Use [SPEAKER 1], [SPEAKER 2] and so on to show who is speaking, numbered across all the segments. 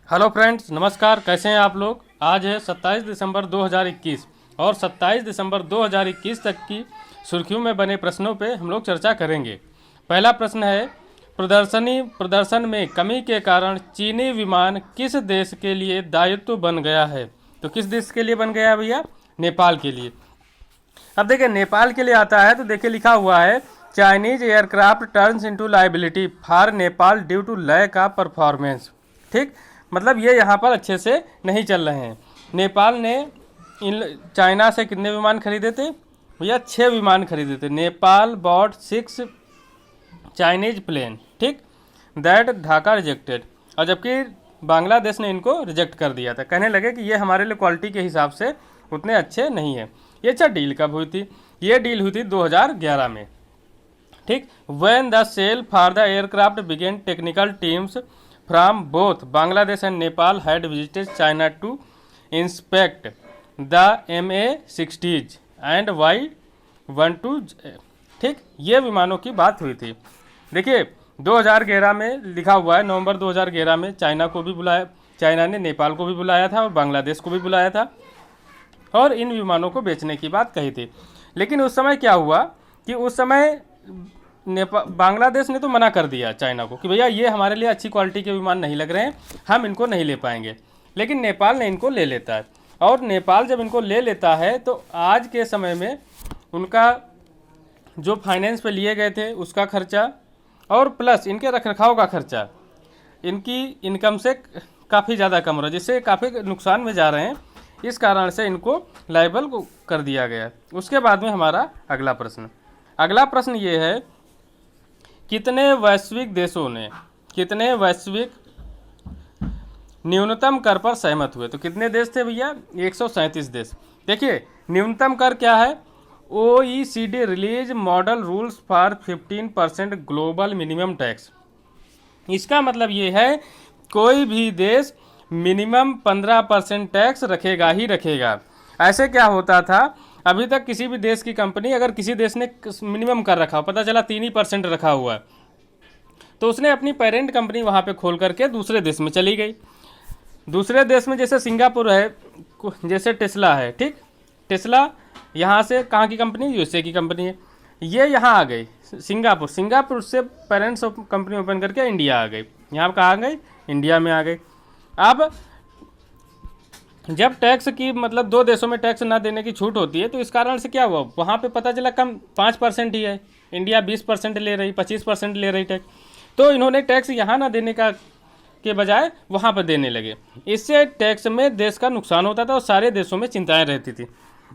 [SPEAKER 1] Hello friends, नमस्कार। कैसे हैं आप लोग। आज है 27 दिसंबर 2021 और 27 दिसंबर 2021 तक की सुर्खियों में बने प्रश्नों पे हम लोग चर्चा करेंगे। पहला प्रश्न है, प्रदर्शन में कमी के कारण चीनी विमान किस देश के लिए दायित्व बन गया है। तो किस देश के लिए बन गया है भैया? नेपाल के लिए। अब देखिए नेपाल के लिए आता है तो देखिए लिखा हुआ है, Chinese aircraft turns into liability for Nepal due to lack of performance. ठीक, मतलब ये यहाँ पर अच्छे से नहीं चल रहे हैं। नेपाल ने इन चाइना से कितने विमान खरीदे थे भैया? 6 विमान खरीदे थे। नेपाल बॉट 6 चाइनीज प्लेन, ठीक, दैट ढाका रिजेक्टेड। और जबकि बांग्लादेश ने इनको रिजेक्ट कर दिया था, कहने लगे कि ये हमारे लिए क्वालिटी के हिसाब से उतने अच्छे नहीं हैं। ये अच्छा डील कब हुई थी? ये डील हुई थी 2011 में। ठीक, when the sale for the aircraft began technical teams from both Bangladesh and Nepal had visited China to inspect the MA-60s and Y-12। ठीक, ये विमानों की बात हुई थी। देखिए 2011 में लिखा हुआ है, नवंबर 2011 में चाइना को भी बुलाया, चाइना ने नेपाल को भी बुलाया था और बांग्लादेश को भी बुलाया था और इन विमानों को बेचने की बात कही थी। लेकिन उस समय क्या हुआ कि उस समय बांग्लादेश ने तो मना कर दिया चाइना को कि भैया ये हमारे लिए अच्छी क्वालिटी के विमान नहीं लग रहे हैं, हम इनको नहीं ले पाएंगे। लेकिन नेपाल ने इनको ले लेता है और नेपाल जब इनको ले लेता है तो आज के समय में उनका जो फाइनेंस पे लिए गए थे उसका खर्चा और प्लस इनके रखरखाव का खर्चा इनकी इनकम से काफ़ी ज़्यादा कम हो रहा है, जिससे काफ़ी नुकसान में जा रहे हैं। इस कारण से इनको लायबल को कर दिया गया। उसके बाद में हमारा अगला प्रश्न ये है, कितने वैश्विक न्यूनतम कर पर सहमत हुए? तो कितने देश थे भैया? 137 देश। देखिए न्यूनतम कर क्या है? OECD release model rules for 15% global minimum tax. इसका मतलब ये है कोई भी देश मिनिमम 15% टैक्स रखेगा ही रखेगा। ऐसे क्या होता था, अभी तक किसी भी देश की कंपनी, अगर किसी देश ने मिनिमम कर रखा, पता चला 3% रखा हुआ है, तो उसने अपनी पेरेंट कंपनी वहाँ पे खोल करके दूसरे देश में चली गई। दूसरे देश में जैसे सिंगापुर है, जैसे टेस्ला है, ठीक, टेस्ला यहाँ से कहाँ की कंपनी? USA की कंपनी है। ये यहाँ आ गई सिंगापुर से पेरेंट्स कंपनी ओपन करके इंडिया आ गई। यहाँ कहाँ आ गई? इंडिया में आ गई। अब जब टैक्स की मतलब दो देशों में टैक्स ना देने की छूट होती है तो इस कारण से क्या हुआ, वहाँ पे पता चला कम 5% ही है, इंडिया 20% ले रही, 25% ले रही टैक्स। तो इन्होंने टैक्स यहाँ ना देने का के बजाय वहाँ पर देने लगे। इससे टैक्स में देश का नुकसान होता था और सारे देशों में चिंताएं रहती थी।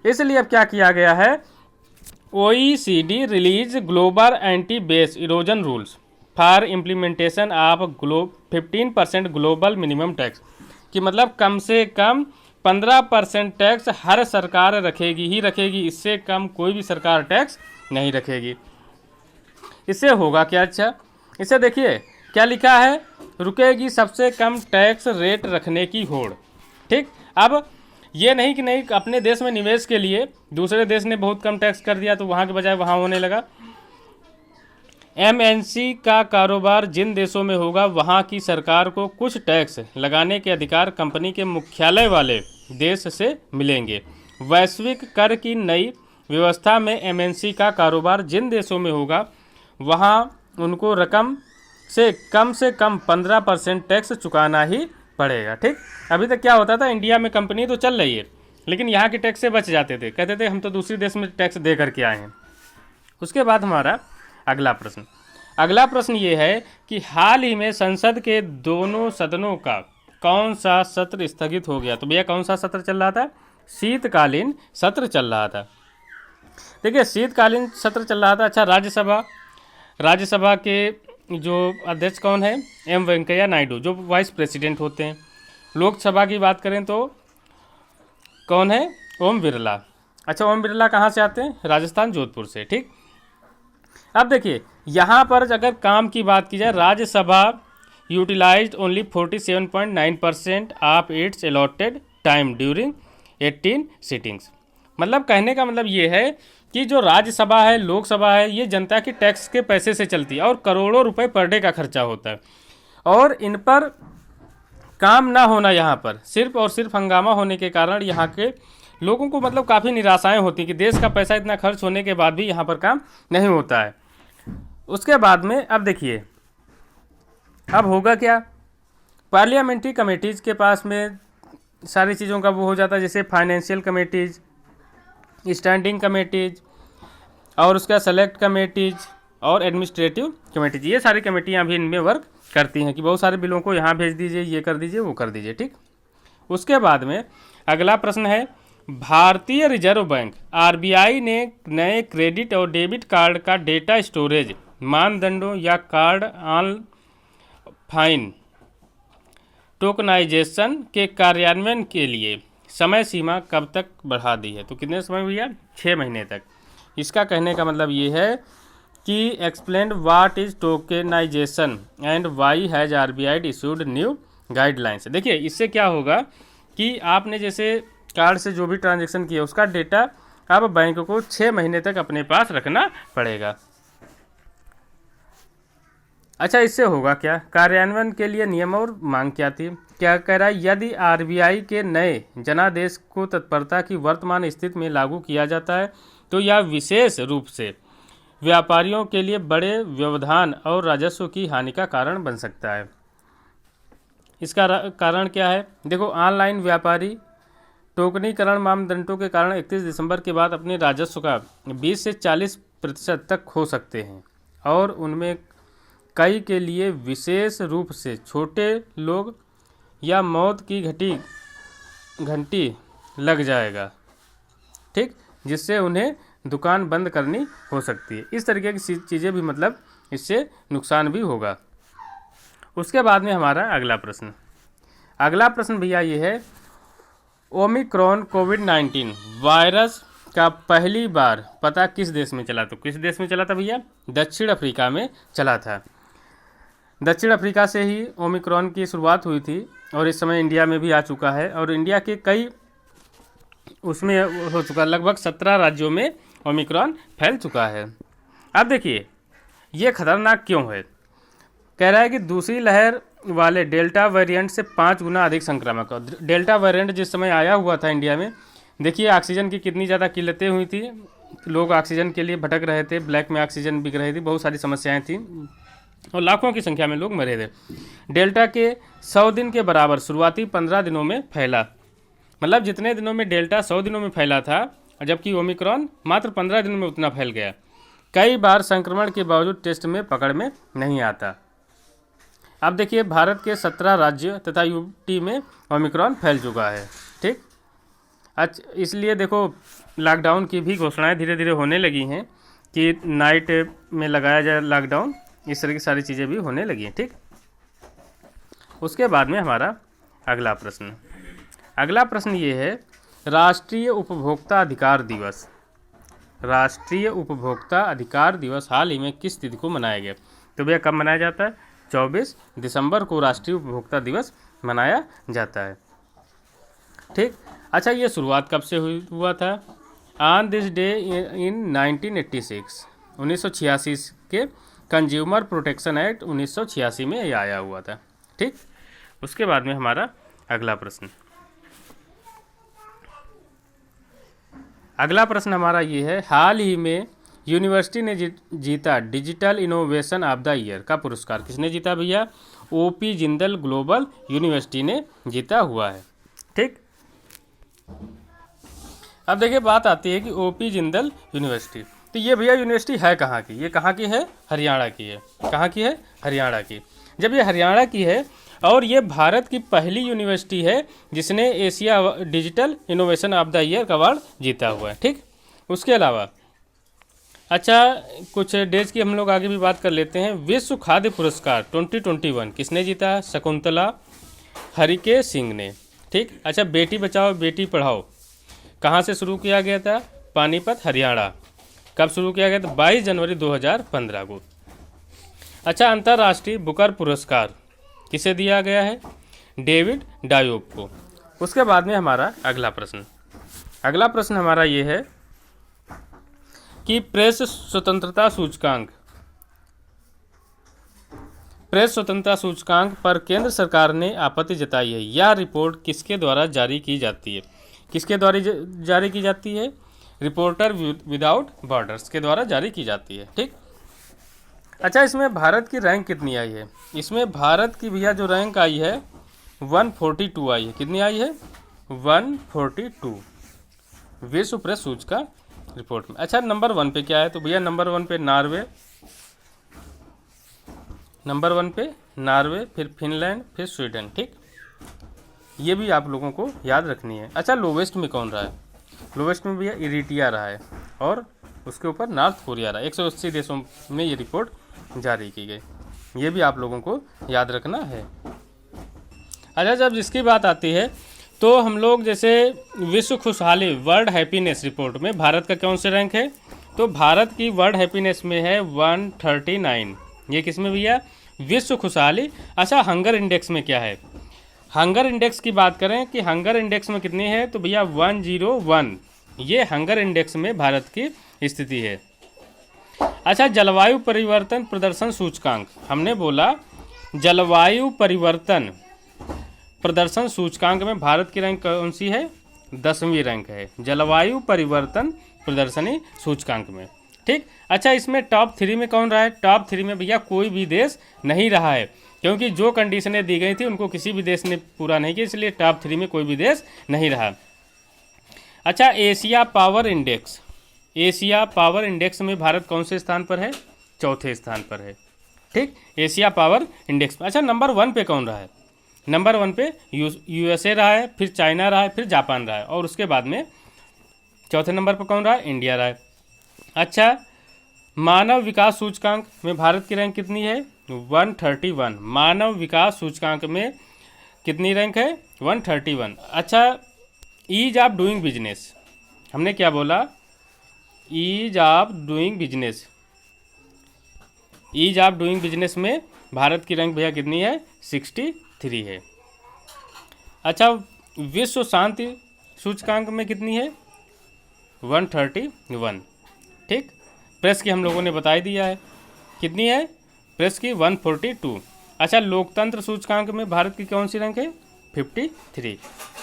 [SPEAKER 1] इसलिए अब क्या किया गया है, OECD release global anti base erosion rules for implementation of 15% global minimum tax, कि मतलब कम से कम 15% टैक्स हर सरकार रखेगी ही रखेगी, इससे कम कोई भी सरकार टैक्स नहीं रखेगी। इससे होगा क्या? अच्छा, इसे देखिए क्या लिखा है, रुकेगी सबसे कम टैक्स रेट रखने की होड़। ठीक, अब ये नहीं कि नहीं अपने देश में निवेश के लिए दूसरे देश ने बहुत कम टैक्स कर दिया तो वहाँ के बजाय वहाँ होने लगा। MNC का कारोबार जिन देशों में होगा वहाँ की सरकार को कुछ टैक्स लगाने के अधिकार कंपनी के मुख्यालय वाले देश से मिलेंगे। वैश्विक कर की नई व्यवस्था में MNC का कारोबार जिन देशों में होगा वहाँ उनको रकम से कम 15% टैक्स चुकाना ही पड़ेगा। ठीक, अभी तक क्या होता था, इंडिया में कंपनी तो चल रही है लेकिन यहाँ के टैक्स से बच जाते थे, कहते थे हम तो दूसरे देश में टैक्स दे करके आए हैं। उसके बाद हमारा अगला प्रश्न ये है कि हाल ही में संसद के दोनों सदनों का कौन सा सत्र स्थगित हो गया? तो भैया कौन सा सत्र चल रहा था? शीतकालीन सत्र चल रहा था। देखिए शीतकालीन सत्र चल रहा था। अच्छा, राज्यसभा के जो अध्यक्ष कौन है? M वेंकैया नायडू, जो वाइस प्रेसिडेंट होते हैं। लोकसभा की बात करें तो कौन है? ओम बिरला। अच्छा, ओम बिरला कहाँ से आते हैं? राजस्थान, जोधपुर से। ठीक, अब देखिए यहाँ पर अगर काम की बात की जाए, Rajya Sabha utilized only 47.9% of its allotted time during 18 sittings. मतलब कहने का मतलब ये है कि जो राज्यसभा है, लोकसभा है, ये जनता की टैक्स के पैसे से चलती है और करोड़ों रुपए पर डे का खर्चा होता है और इन पर काम ना होना यहाँ पर सिर्फ और सिर्फ हंगामा होने के कारण यहाँ के लोगों को मतलब काफ़ी निराशाएं होती हैं कि देश का पैसा इतना खर्च होने के बाद भी यहाँ पर काम नहीं होता है। उसके बाद में अब देखिए अब होगा क्या, पार्लियामेंट्री कमेटीज़ के पास में सारी चीज़ों का वो हो जाता है, जैसे फाइनेंशियल कमेटीज़, स्टैंडिंग कमेटीज़ और उसका सेलेक्ट कमेटीज़ और एडमिनिस्ट्रेटिव कमेटीज, ये सारी कमेटियाँ भी इनमें वर्क करती हैं कि बहुत सारे बिलों को यहाँ भेज दीजिए, ये कर दीजिए, वो कर दीजिए। ठीक, उसके बाद में अगला प्रश्न है, भारतीय रिजर्व बैंक आरबीआई ने नए क्रेडिट और डेबिट कार्ड का डेटा स्टोरेज मानदंडों या कार्ड ऑन फाइन टोकनाइजेशन के कार्यान्वयन के लिए समय सीमा कब तक बढ़ा दी है? तो कितने समय भैया? 6 महीने तक। इसका कहने का मतलब ये है कि explain what is tokenization and why has RBI issued new guidelines. देखिए इससे क्या होगा कि आपने जैसे कार्ड से जो भी ट्रांजैक्शन किया उसका डेटा अब बैंक को 6 महीने तक अपने पास रखना पड़ेगा। अच्छा, इससे होगा क्या? कार्यान्वयन के लिए नियम और मांग क्या थी? क्या कह रहा है, यदि आरबीआई के नए जनादेश को तत्परता की वर्तमान स्थिति में लागू किया जाता है तो यह विशेष रूप से व्यापारियों के लिए बड़े व्यवधान और राजस्व की हानि का कारण बन सकता है। इसका कारण क्या है? देखो, ऑनलाइन व्यापारी टोकनीकरण मानदंडों के कारण 31 दिसंबर के बाद अपने राजस्व का 20 से 40% तक खो सकते हैं और उनमें कई के लिए विशेष रूप से छोटे लोग या मौत की घंटी लग जाएगा। ठीक, जिससे उन्हें दुकान बंद करनी हो सकती है। इस तरीके की चीज़ें भी मतलब इससे नुकसान भी होगा। उसके बाद में हमारा अगला प्रश्न भैया ये है, ओमिक्रॉन कोविड-19 वायरस का पहली बार पता किस देश में चला? तो किस देश में चला था भैया? दक्षिण अफ्रीका में चला था। दक्षिण अफ्रीका से ही ओमिक्रॉन की शुरुआत हुई थी और इस समय इंडिया में भी आ चुका है और इंडिया के कई उसमें हो चुका, लगभग 17 राज्यों में ओमिक्रॉन फैल चुका है। अब देखिए ये खतरनाक क्यों है? कह रहा है कि दूसरी लहर वाले डेल्टा वेरिएंट से 5 गुना अधिक संक्रामक। डेल्टा वेरिएंट जिस समय आया हुआ था इंडिया में, देखिए ऑक्सीजन की कितनी ज़्यादा किल्लतें हुई थी, लोग ऑक्सीजन के लिए भटक रहे थे, ब्लैक में ऑक्सीजन बिक रही थी, बहुत सारी समस्याएं थी और लाखों की संख्या में लोग मरे थे। डेल्टा के 100 दिन के बराबर शुरुआती 15 दिनों में फैला, मतलब जितने दिनों में डेल्टा 100 दिनों में फैला था, जबकि ओमिक्रॉन मात्र 15 दिनों में उतना फैल गया। कई बार संक्रमण के बावजूद टेस्ट में पकड़ में नहीं आता। अब देखिए भारत के 17 राज्य तथा यूपी में ओमिक्रॉन फैल चुका है। ठीक, अच्छा, इसलिए देखो लॉकडाउन की भी घोषणाएं धीरे धीरे होने लगी हैं कि नाइट में लगाया जाए लॉकडाउन, इस तरह की सारी चीज़ें भी होने लगी हैं। ठीक, उसके बाद में हमारा अगला प्रश्न ये है, राष्ट्रीय उपभोक्ता अधिकार दिवस। राष्ट्रीय उपभोक्ता अधिकार दिवस हाल ही में किस तिथि को मनाया गया? तो भैया कब मनाया जाता है? 24 दिसंबर को राष्ट्रीय उपभोक्ता दिवस मनाया जाता है। ठीक, अच्छा, ये शुरुआत कब से हुआ था? ऑन दिस डे इन 1986 के कंज्यूमर प्रोटेक्शन एक्ट 1986 में ये आया हुआ था। ठीक, उसके बाद में हमारा अगला प्रश्न हमारा ये है, हाल ही में यूनिवर्सिटी ने जीता digital innovation of the year का पुरस्कार। किसने जीता भैया? ओपी जिंदल ग्लोबल यूनिवर्सिटी ने जीता हुआ है। ठीक, अब देखिए बात आती है कि ओपी जिंदल यूनिवर्सिटी, तो ये भैया यूनिवर्सिटी है कहाँ की? ये कहाँ की है? हरियाणा की है। कहाँ की है? हरियाणा की। जब ये हरियाणा की है और ये भारत की पहली यूनिवर्सिटी है जिसने Asia digital innovation of the year का अवार्ड जीता हुआ है। ठीक, उसके अलावा अच्छा कुछ डेज की हम लोग आगे भी बात कर लेते हैं। विश्व खाद्य पुरस्कार 2021 किसने जीता? शकुंतला हरिके सिंह ने। ठीक, अच्छा, बेटी बचाओ बेटी पढ़ाओ कहाँ से शुरू किया गया था? पानीपत, हरियाणा। कब शुरू किया गया था? 22 जनवरी 2015 को। अच्छा, अंतर्राष्ट्रीय बुकर पुरस्कार किसे दिया गया है? डेविड डायोब को। उसके बाद में हमारा अगला प्रश्न हमारा ये है कि प्रेस स्वतंत्रता प्रेस स्वतंत्रता सूचकांक पर केंद्र सरकार ने आपत्ति जताई है। यह रिपोर्ट किसके द्वारा जारी की जाती है? किसके द्वारा जारी की जाती है? रिपोर्टर विदाउट बॉर्डर्स के द्वारा जारी की जाती है। ठीक। अच्छा, इसमें भारत की रैंक कितनी आई है? इसमें भारत की भैया जो रैंक आई है 142 आई है। कितनी आई है? 142 विश्व प्रेस सूचकांक रिपोर्ट में। अच्छा, नंबर 1 पे क्या है? तो भैया नंबर 1 पे नॉर्वे, नंबर 1 पे नॉर्वे, फिर फिनलैंड, फिर स्वीडन। ठीक, ये भी आप लोगों को याद रखनी है। अच्छा, लोवेस्ट में कौन रहा है? लोवेस्ट में भैया इरिट्रिया रहा है और उसके ऊपर नॉर्थ कोरिया रहा है। 180 देशों में ये रिपोर्ट जारी की गई, ये भी आप लोगों को याद रखना है। अच्छा, जब जिसकी बात आती है तो हम लोग जैसे विश्व खुशहाली वर्ल्ड हैप्पीनेस रिपोर्ट में भारत का कौन से रैंक है? तो भारत की वर्ल्ड हैप्पीनेस में है 139। ये किस में भैया? विश्व खुशहाली। अच्छा, हंगर इंडेक्स में क्या है? हंगर इंडेक्स की बात करें कि हंगर इंडेक्स में कितनी है? तो भैया 101। ये हंगर इंडेक्स में भारत की स्थिति है। अच्छा, जलवायु परिवर्तन प्रदर्शन सूचकांक, हमने बोला जलवायु परिवर्तन प्रदर्शन सूचकांक में भारत की रैंक कौन सी है? 10वीं रैंक है जलवायु परिवर्तन प्रदर्शनी सूचकांक में। ठीक। अच्छा, इसमें टॉप 3 में कौन रहा है? टॉप 3 में भैया कोई भी देश नहीं रहा है, क्योंकि जो कंडीशनें दी गई थी उनको किसी भी देश ने पूरा नहीं किया, इसलिए टॉप 3 में कोई भी देश नहीं रहा। अच्छा, Asia power index, Asia power index में भारत कौन से स्थान पर है? चौथे स्थान पर है। ठीक, एशिया पावर इंडेक्स में। अच्छा, नंबर 1 पे कौन रहा है? नंबर 1 पे यूएसए रहा है, फिर चाइना रहा है, फिर जापान रहा है, और उसके बाद में चौथे नंबर पर कौन रहा है? इंडिया रहा है। अच्छा, मानव विकास सूचकांक में भारत की रैंक कितनी है? 131। मानव विकास सूचकांक में कितनी रैंक है? 131। अच्छा, ईज ऑफ डूइंग बिजनेस, हमने क्या बोला? Ease of doing business, ease of doing business में भारत की रैंक भैया कितनी है? 63 है। अच्छा, विश्व शांति सूचकांक में कितनी है? 131। ठीक, प्रेस की हम लोगों ने बता ही दिया है कितनी है, प्रेस की 142। अच्छा, लोकतंत्र सूचकांक में भारत की कौन सी रैंक है? 53।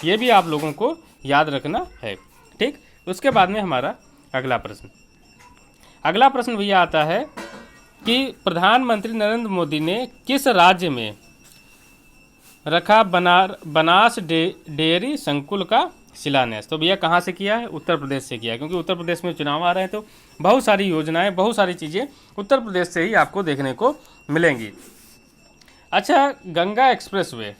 [SPEAKER 1] ये भी आप लोगों को याद रखना है। ठीक, उसके बाद में हमारा अगला प्रश्न, अगला प्रश्न भैया आता है कि प्रधानमंत्री नरेंद्र मोदी ने किस राज्य में रखा बनास डेयरी संकुल का शिलान्यास? तो भैया कहाँ से किया है? उत्तर प्रदेश से किया है, क्योंकि उत्तर प्रदेश में चुनाव आ रहे हैं तो बहुत सारी योजनाएं, बहुत सारी चीज़ें उत्तर प्रदेश से ही आपको देखने को मिलेंगी। अच्छा, गंगा एक्सप्रेसवे,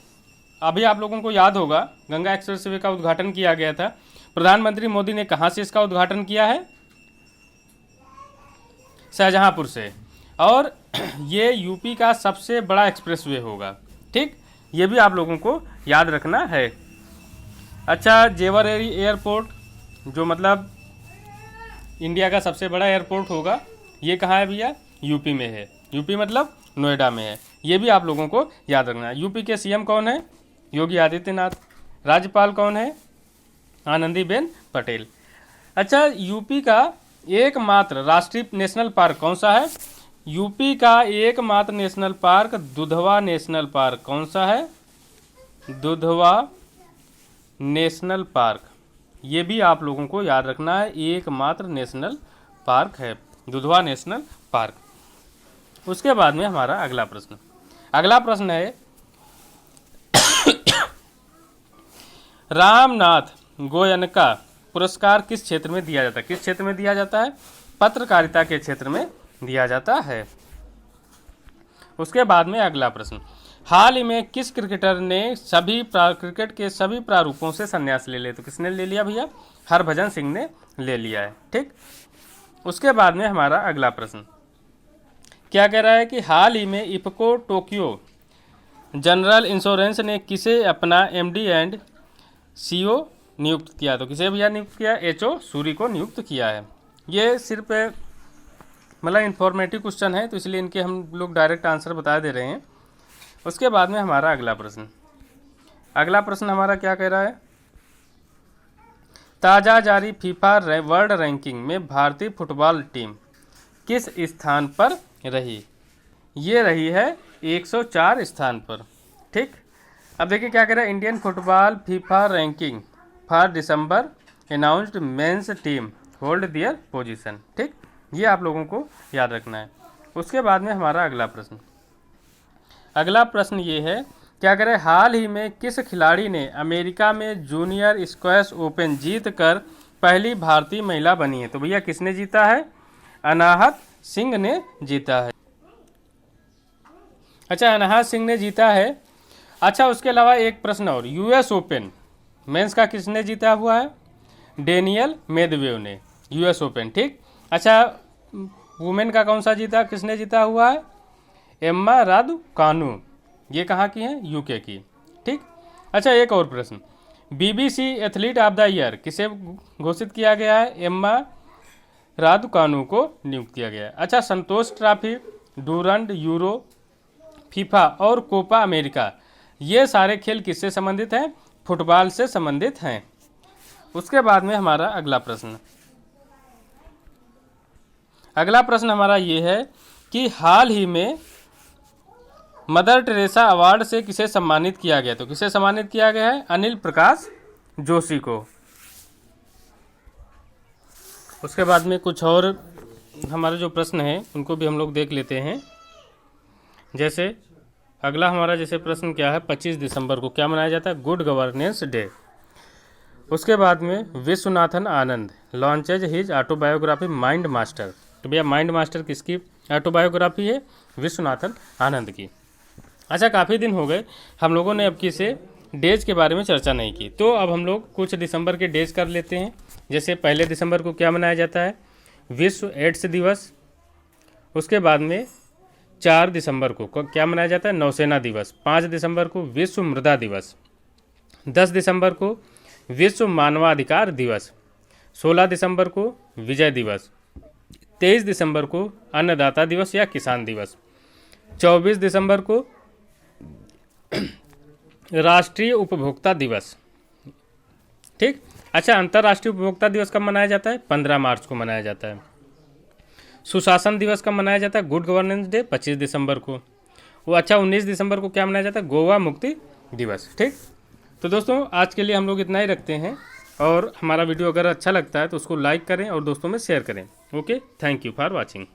[SPEAKER 1] अभी आप लोगों को याद होगा गंगा एक्सप्रेसवे का उद्घाटन किया गया था। प्रधानमंत्री मोदी ने कहाँ से इसका उद्घाटन किया है? शाहजहांपुर से, और ये यूपी का सबसे बड़ा एक्सप्रेसवे होगा। ठीक, ये भी आप लोगों को याद रखना है। अच्छा, जेवररी एयरपोर्ट, जो मतलब इंडिया का सबसे बड़ा एयरपोर्ट होगा, ये कहाँ है भैया? यूपी में है। यूपी मतलब नोएडा में है। ये भी आप लोगों को याद रखना है। यूपी के सीएम कौन है? योगी आदित्यनाथ। राज्यपाल कौन है? आनंदीबेन पटेल। अच्छा, यूपी का एकमात्र राष्ट्रीय नेशनल पार्क कौन सा है? यूपी का एकमात्र national park Dudhwa national park. कौन सा है? Dudhwa national park. ये भी आप लोगों को याद रखना है, एकमात्र नेशनल पार्क है दुधवा नेशनल पार्क। उसके बाद में हमारा अगला प्रश्न, अगला प्रश्न है रामनाथ गोयनका पुरस्कार किस क्षेत्र में दिया जाता है? किस क्षेत्र में दिया जाता है? पत्रकारिता के क्षेत्र में दिया जाता है। उसके बाद में अगला प्रश्न, हाल ही में किस क्रिकेटर ने क्रिकेट के सभी प्रारूपों से संन्यास ले लिया? तो किसने ले लिया भैया? हरभजन सिंह ने ले लिया है। ठीक, उसके बाद में हमारा अगला प्रश्न क्या कह रहा है कि हाल ही में इफको टोक्यो जनरल इंश्योरेंस ने किसे अपना एमडी एंड सीईओ नियुक्त किया? तो किसे भैया नियुक्त किया? एचओ सूरी को नियुक्त किया है। ये सिर्फ मतलब इन्फॉर्मेटिव क्वेश्चन है, तो इसलिए इनके हम लोग डायरेक्ट आंसर बता दे रहे हैं। उसके बाद में हमारा अगला प्रश्न, अगला प्रश्न हमारा क्या कह रहा है? ताज़ा जारी फीफा वर्ल्ड रैंकिंग में भारतीय फुटबॉल टीम किस स्थान पर रही? ये रही है 104 स्थान पर। ठीक, अब देखिए क्या कह रहा है, Indian football FIFA ranking for December announced men's team hold their position. ठीक, ये आप लोगों को याद रखना है। उसके बाद में हमारा अगला प्रश्न ये है, क्या करें, हाल ही में किस खिलाड़ी ने अमेरिका में जूनियर स्क्वैश ओपन जीत कर पहली भारतीय महिला बनी है? तो भैया किसने जीता है? अनाहत सिंह ने जीता है। अच्छा, अनाहत सिंह ने जीता है। अच्छा, उसके अलावा एक प्रश्न और, यूएस ओपन मेंस का किसने जीता हुआ है? डेनियल मेदवेव ने यूएस ओपन। ठीक, अच्छा, वुमेन का कौन सा जीता, किसने जीता हुआ है? एम्मा रादुकानु, ये कहाँ की हैं? यूके की। ठीक, अच्छा, एक और प्रश्न, BBC athlete of the year किसे घोषित किया गया है? एम्मा रादुकानु को नियुक्त किया गया है। अच्छा, संतोष ट्रॉफी, डूरंड, यूरो, फीफा और कोपा अमेरिका, ये सारे खेल किससे संबंधित हैं? फुटबॉल से संबंधित हैं। उसके बाद में हमारा अगला प्रश्न हमारा ये है कि हाल ही में मदर टेरेसा अवार्ड से किसे सम्मानित किया गया? तो किसे सम्मानित किया गया है? अनिल प्रकाश जोशी को। उसके बाद में कुछ और हमारे जो प्रश्न हैं उनको भी हम लोग देख लेते हैं। जैसे अगला हमारा प्रश्न क्या है, 25 दिसंबर को क्या मनाया जाता है? Good governance day. उसके बाद में Viswanathan Anand launches his autobiography Mind Master. तो भैया माइंड मास्टर किसकी ऑटोबायोग्राफी है? विश्वनाथन आनंद की। अच्छा, काफ़ी दिन हो गए हम लोगों ने अब किसे डेज के बारे में चर्चा नहीं की, तो अब हम लोग कुछ दिसंबर के डेज कर लेते हैं। जैसे 1 दिसंबर को क्या मनाया जाता है? विश्व एड्स दिवस। उसके बाद में 4 दिसंबर को क्या मनाया जाता है? नौसेना दिवस। 5 दिसंबर को विश्व मृदा दिवस। 10 दिसंबर को विश्व मानवाधिकार दिवस। 16 दिसंबर को विजय दिवस। 23 दिसंबर को अन्नदाता दिवस या किसान दिवस। 24 दिसंबर को राष्ट्रीय उपभोक्ता दिवस। ठीक, अच्छा, अंतर्राष्ट्रीय उपभोक्ता दिवस कब मनाया जाता है? 15 मार्च को मनाया जाता है। सुशासन दिवस कब मनाया जाता है? गुड गवर्नेंस डे 25 दिसंबर को। वो अच्छा, 19 दिसंबर को क्या मनाया जाता है? गोवा मुक्ति दिवस। ठीक, तो दोस्तों आज के लिए हम लोग इतना ही रखते हैं, और हमारा वीडियो अगर अच्छा लगता है तो उसको लाइक करें और दोस्तों में शेयर करें। Okay, thank you for watching.